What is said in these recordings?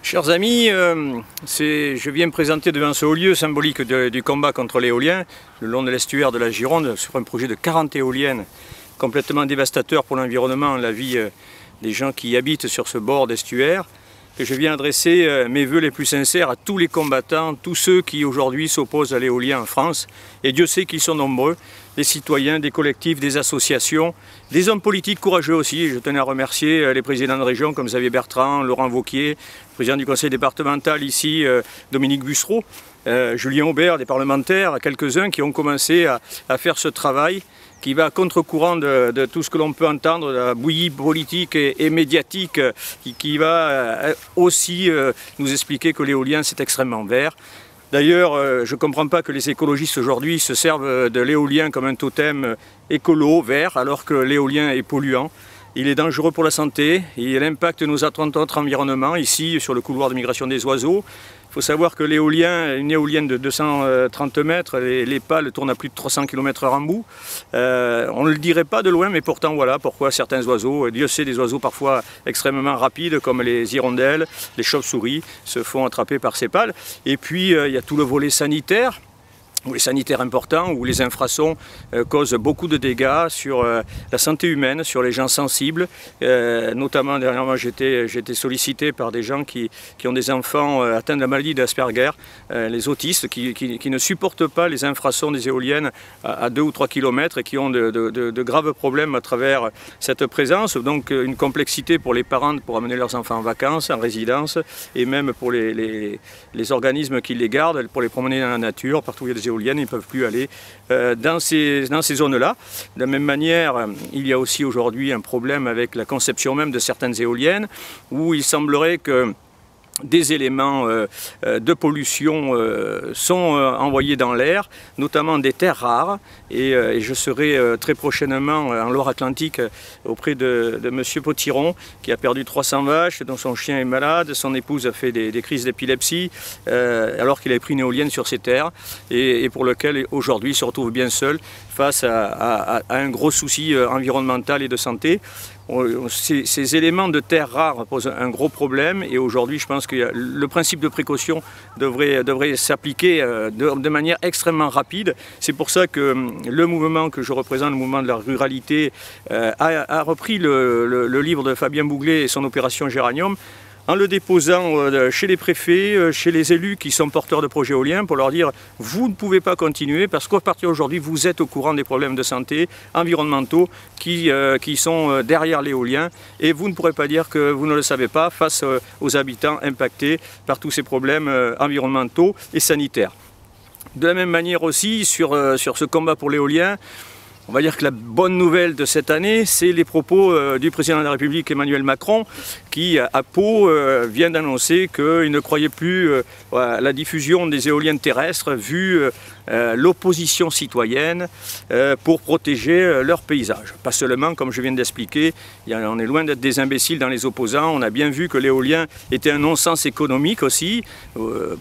Chers amis, je viens me présenter devant ce haut lieu symbolique du combat contre l'éolien, le long de l'estuaire de la Gironde, sur un projet de 40 éoliennes complètement dévastateur pour l'environnement, la vie des gens qui y habitent sur ce bord d'estuaire, que je viens adresser mes vœux les plus sincères à tous les combattants, tous ceux qui aujourd'hui s'opposent à l'éolien en France. Et Dieu sait qu'ils sont nombreux, des citoyens, des collectifs, des associations, des hommes politiques courageux aussi. Je tenais à remercier les présidents de région comme Xavier Bertrand, Laurent Wauquiez, président du conseil départemental ici, Dominique Bussereau, Julien Aubert, des parlementaires, quelques-uns qui ont commencé à faire ce travail qui va à contre-courant de tout ce que l'on peut entendre, de la bouillie politique et médiatique, qui va aussi nous expliquer que l'éolien c'est extrêmement vert. D'ailleurs, je ne comprends pas que les écologistes aujourd'hui se servent de l'éolien comme un totem écolo, vert, alors que l'éolien est polluant. Il est dangereux pour la santé, il impacte notre environnement, ici sur le couloir de migration des oiseaux. Il faut savoir que l'éolien, une éolienne de 230 mètres, les pales tournent à plus de 300 km/h en bout. On ne le dirait pas de loin, mais pourtant voilà pourquoi certains oiseaux, Dieu sait des oiseaux parfois extrêmement rapides comme les hirondelles, les chauves-souris, se font attraper par ces pales. Et puis il y a tout le volet sanitaire, où les sanitaires importants, où les infrasons causent beaucoup de dégâts sur la santé humaine, sur les gens sensibles. Notamment, dernièrement, j'ai été sollicité par des gens qui ont des enfants atteints de la maladie d'Asperger, les autistes, qui ne supportent pas les infrasons des éoliennes à 2 ou 3 km et qui ont de graves problèmes à travers cette présence. Donc une complexité pour les parents pour amener leurs enfants en vacances, en résidence, et même pour les organismes qui les gardent, pour les promener dans la nature, partout où il y a des éoliennes, ils ne peuvent plus aller dans ces zones-là. De la même manière, il y a aussi aujourd'hui un problème avec la conception même de certaines éoliennes, où il semblerait que des éléments de pollution sont envoyés dans l'air, notamment des terres rares. Et je serai très prochainement en Loire-Atlantique auprès de M. Potiron, qui a perdu 300 vaches, dont son chien est malade, son épouse a fait des crises d'épilepsie, alors qu'il avait pris une éolienne sur ses terres, et pour lequel aujourd'hui il se retrouve bien seul face à un gros souci environnemental et de santé. Ces éléments de terres rares posent un gros problème, et aujourd'hui je pense que le principe de précaution devrait s'appliquer de manière extrêmement rapide. C'est pour ça que le mouvement que je représente, le mouvement de la ruralité, a repris le livre de Fabien Bouglet et son opération Géranium, en le déposant chez les préfets, chez les élus qui sont porteurs de projets éoliens, pour leur dire « vous ne pouvez pas continuer parce qu'à partir d'aujourd'hui, vous êtes au courant des problèmes de santé environnementaux qui sont derrière l'éolien, et vous ne pourrez pas dire que vous ne le savez pas face aux habitants impactés par tous ces problèmes environnementaux et sanitaires ». De la même manière aussi, sur ce combat pour l'éolien, on va dire que la bonne nouvelle de cette année, c'est les propos du président de la République Emmanuel Macron, qui à Pau vient d'annoncer qu'il ne croyait plus à la diffusion des éoliennes terrestres vu l'opposition citoyenne pour protéger leur paysage. Pas seulement, comme je viens d'expliquer, on est loin d'être des imbéciles dans les opposants. On a bien vu que l'éolien était un non-sens économique aussi.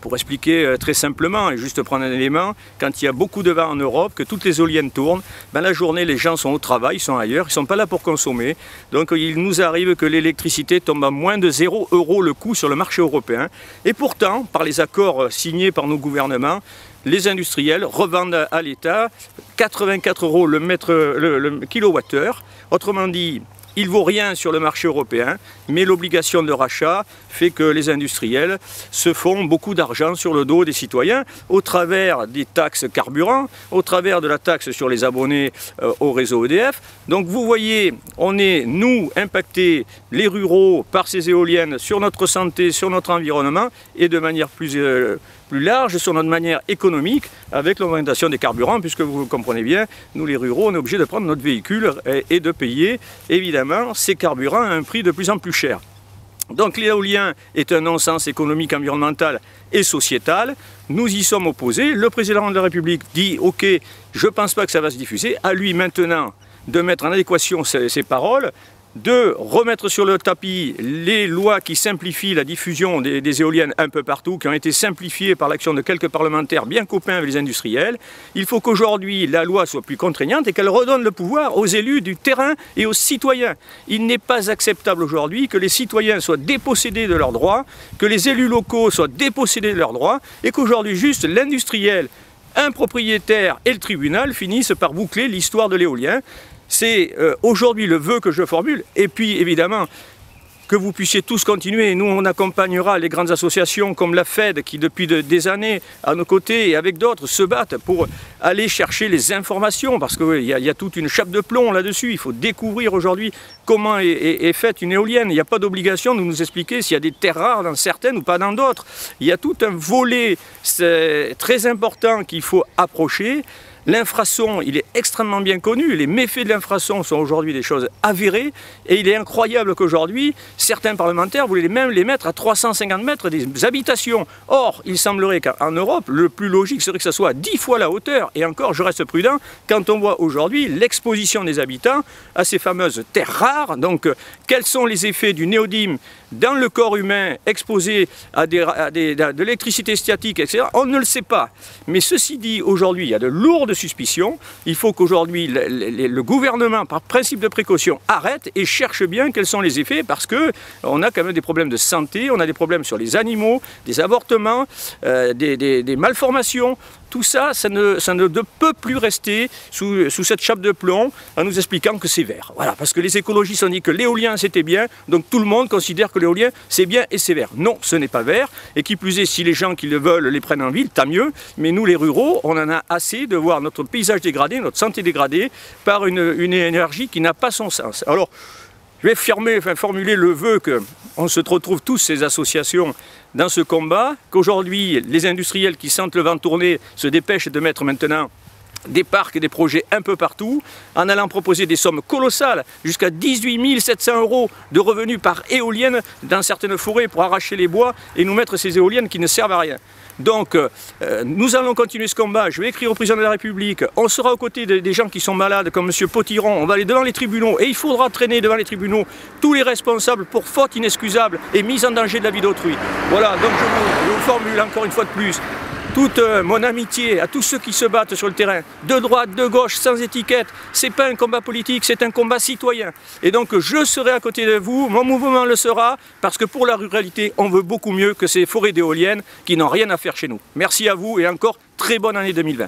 Pour expliquer très simplement, et juste prendre un élément, quand il y a beaucoup de vent en Europe, que toutes les éoliennes tournent, ben la journée les gens sont au travail, ils sont ailleurs, ils ne sont pas là pour consommer. Donc il nous arrive que l'électricité tombe à moins de 0 € le coût sur le marché européen. Et pourtant, par les accords signés par nos gouvernements, les industriels revendent à l'État 84 € le kilowattheure. Autrement dit, il ne vaut rien sur le marché européen, mais l'obligation de rachat fait que les industriels se font beaucoup d'argent sur le dos des citoyens au travers des taxes carburant, au travers de la taxe sur les abonnés au réseau EDF. Donc vous voyez, on est, nous, impactés, les ruraux, par ces éoliennes sur notre santé, sur notre environnement, et de manière plus large sur notre manière économique avec l'augmentation des carburants, puisque vous le comprenez bien, nous les ruraux, on est obligés de prendre notre véhicule et de payer évidemment ces carburants à un prix de plus en plus cher. Donc l'éolien est un non-sens économique, environnemental et sociétal. Nous y sommes opposés. Le président de la République dit « Ok, je ne pense pas que ça va se diffuser ». À lui maintenant de mettre en adéquation ces paroles de remettre sur le tapis les lois qui simplifient la diffusion des éoliennes un peu partout, qui ont été simplifiées par l'action de quelques parlementaires bien copains avec les industriels. Il faut qu'aujourd'hui la loi soit plus contraignante et qu'elle redonne le pouvoir aux élus du terrain et aux citoyens. Il n'est pas acceptable aujourd'hui que les citoyens soient dépossédés de leurs droits, que les élus locaux soient dépossédés de leurs droits et qu'aujourd'hui juste l'industriel, un propriétaire et le tribunal finissent par boucler l'histoire de l'éolien. C'est aujourd'hui le vœu que je formule, et puis évidemment que vous puissiez tous continuer. Nous, on accompagnera les grandes associations comme la FED qui depuis des années à nos côtés et avec d'autres se battent pour aller chercher les informations parce qu'il y a toute une chape de plomb là-dessus. Il faut découvrir aujourd'hui comment est faite une éolienne. Il n'y a pas d'obligation de nous expliquer s'il y a des terres rares dans certaines ou pas dans d'autres. Il y a tout un volet très important qu'il faut approcher. L'infrason, il est extrêmement bien connu, les méfaits de l'infrason sont aujourd'hui des choses avérées et il est incroyable qu'aujourd'hui, certains parlementaires voulaient même les mettre à 350 mètres des habitations. Or, il semblerait qu'en Europe, le plus logique serait que ça soit 10 fois la hauteur. Et encore, je reste prudent, quand on voit aujourd'hui l'exposition des habitants à ces fameuses terres rares, donc quels sont les effets du néodyme dans le corps humain exposé à de l'électricité statique, etc. On ne le sait pas. Mais ceci dit, aujourd'hui, il y a de lourdes suspicions. Il faut qu'aujourd'hui, le gouvernement, par principe de précaution, arrête et cherche bien quels sont les effets parce qu'on a quand même des problèmes de santé, on a des problèmes sur les animaux, des avortements, des malformations. Tout ça, ça ne peut plus rester sous cette chape de plomb en nous expliquant que c'est vert. Voilà, parce que les écologistes ont dit que l'éolien c'était bien, donc tout le monde considère que l'éolien c'est bien et c'est vert. Non, ce n'est pas vert, et qui plus est, si les gens qui le veulent les prennent en ville, tant mieux, mais nous les ruraux, on en a assez de voir notre paysage dégradé, notre santé dégradée, par une énergie qui n'a pas son sens. Alors, je vais formuler le vœu qu'on se retrouve tous, ces associations, dans ce combat, qu'aujourd'hui, les industriels qui sentent le vent tourner se dépêchent de mettre maintenant des parcs et des projets un peu partout, en allant proposer des sommes colossales, jusqu'à 18 700 € de revenus par éolienne dans certaines forêts pour arracher les bois et nous mettre ces éoliennes qui ne servent à rien. Donc, nous allons continuer ce combat. Je vais écrire au président de la République. On sera aux côtés des gens qui sont malades, comme M. Potiron. On va aller devant les tribunaux. Et il faudra traîner devant les tribunaux tous les responsables pour faute inexcusable et mise en danger de la vie d'autrui. Voilà, donc je vous formule encore une fois de plus toute mon amitié à tous ceux qui se battent sur le terrain, de droite, de gauche, sans étiquette. C'est pas un combat politique, c'est un combat citoyen. Et donc je serai à côté de vous, mon mouvement le sera, parce que pour la ruralité, on veut beaucoup mieux que ces forêts d'éoliennes qui n'ont rien à faire chez nous. Merci à vous et encore très bonne année 2020.